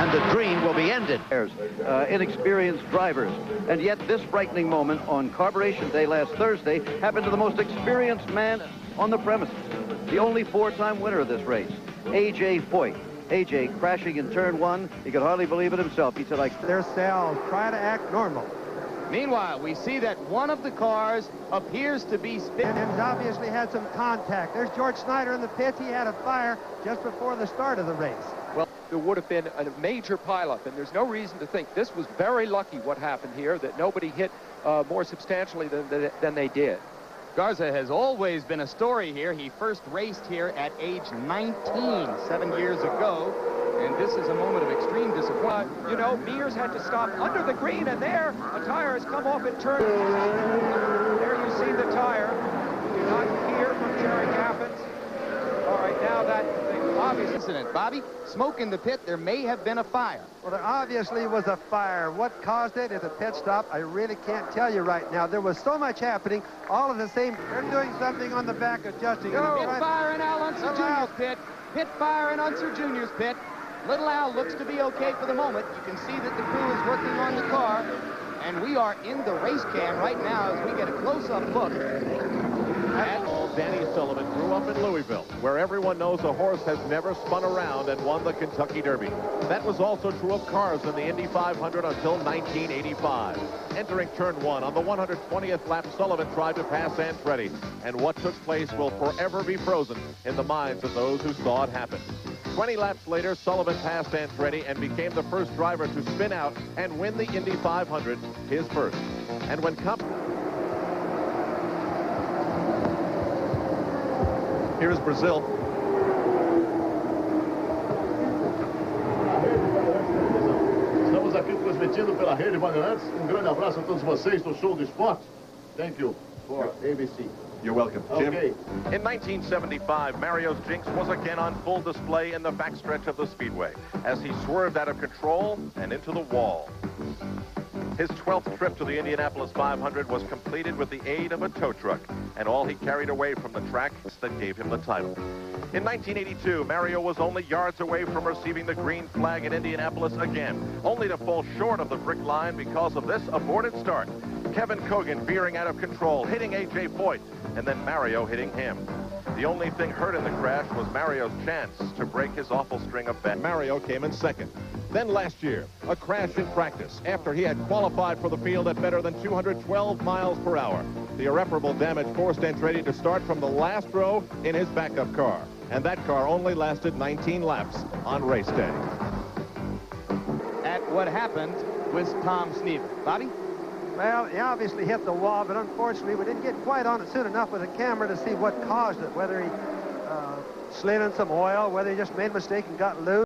and the dream will be ended. Inexperienced drivers, and yet this frightening moment on Carburation Day last Thursday happened to the most experienced man on the premises, the only four-time winner of this race, A.J. Foyt. A.J. crashing in turn one, he could hardly believe it himself. He said, their cells try to act normal. Meanwhile, we see that one of the cars appears to be spinning. And he's obviously had some contact. There's George Snyder in the pits. He had a fire just before the start of the race. Well, there would have been a major pileup, and there's no reason to think this was very lucky what happened here, that nobody hit more substantially than they did. Garza has always been a story here. He first raced here at age 19, 7 years ago. And this is a moment of extreme disappointment. You know, Mears had to stop under the green, and there, a tire has come off in turn. There you see the tire. Do not hear from Jerry Gaffins. All right, now that the obvious incident. Bobby, smoke in the pit. There may have been a fire. Well, there obviously was a fire. What caused it at the pit stop, I really can't tell you right now. There was so much happening, all at the same. They're doing something on the back, adjusting. Pit fire in Al Unser Jr.'s pit. Pit fire in Unser Jr.'s pit. Little Al looks to be okay for the moment. You can see that the crew is working on the car, and we are in the race cam right now as we get a close-up look at Danny Sullivan grew up in Louisville, where everyone knows a horse has never spun around and won the Kentucky Derby. That was also true of cars in the Indy 500 until 1985. Entering turn one on the 120th lap, Sullivan tried to pass Andretti, and what took place will forever be frozen in the minds of those who saw it happen. 20 laps later, Sullivan passed Andretti and became the first driver to spin out and win the Indy 500, his first. And when here's Brazil. Estamos aqui transmitindo pela Rede Bandeirantes. Grande abraço a todos vocês do Show do Esporte. Thank you for ABC. You're welcome, Jim. Okay. In 1975, Mario's jinx was again on full display in the backstretch of the Speedway as he swerved out of control and into the wall. His 12th trip to the Indianapolis 500 was completed with the aid of a tow truck, and all he carried away from the track that gave him the title. In 1982, Mario was only yards away from receiving the green flag in Indianapolis again, only to fall short of the brick line because of this aborted start. Kevin Cogan veering out of control, hitting A.J. Foyt, and then Mario hitting him. The only thing hurt in the crash was Mario's chance to break his awful string of bets. Mario came in second. Then last year, a crash in practice after he had qualified for the field at better than 212 miles per hour. The irreparable damage forced Andretti to start from the last row in his backup car. And that car only lasted 19 laps on race day. at what happened with Tom Sneaver. Bobby? Well, he obviously hit the wall, but unfortunately we didn't get quite on it soon enough with the camera to see what caused it, whether he slid in some oil, whether he just made a mistake and got loose.